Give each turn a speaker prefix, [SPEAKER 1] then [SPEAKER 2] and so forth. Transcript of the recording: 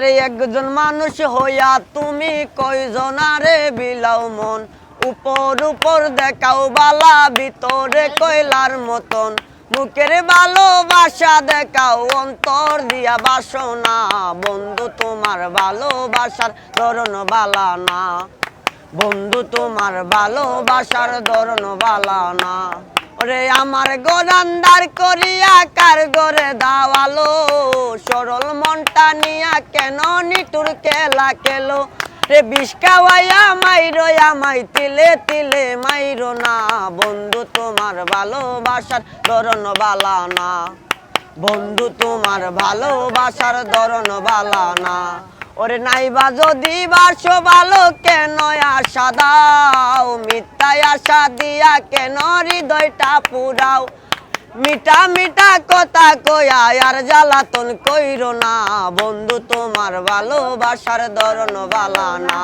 [SPEAKER 1] আরে একজন মানুষ হইয়া তুমি কয়জনারে বিলাও মন, উপর উপর দেখাও বালা ভিতরে কয়লার মতন, মুখের ভালোবাসা দেখাও অন্তর দিয়া বাসনা, বন্ধু তোমার ভালোবাসার ধরন বালা না, বন্ধু তোমার ভালোবাসার ধরন বালা না। ওরে আমার গোরান্দার করিয়া কার গরে দাওয়ালো, সরল মনটা নিয়া কেন নিটুর খেলা খেলো, রে বিষ খাওয়াইয়া মাইরো আমায় তিলে তিলে মাইরো না, বন্ধু তোমার ভালোবাসার ধরন বালা না, বন্ধু তোমার ভালোবাসার ধরন বালা না। ওরে নাইবা যদি বাসো ভালো কেন আশা দাও, মিথ্যায় আশা দিয়া কেন হৃদয়টা পুরাও, মিঠা মিঠা কথা কয়া আর জ্বালাতন কইরো না, বন্ধু তোমার ভালোবাসার ধরন বালা না।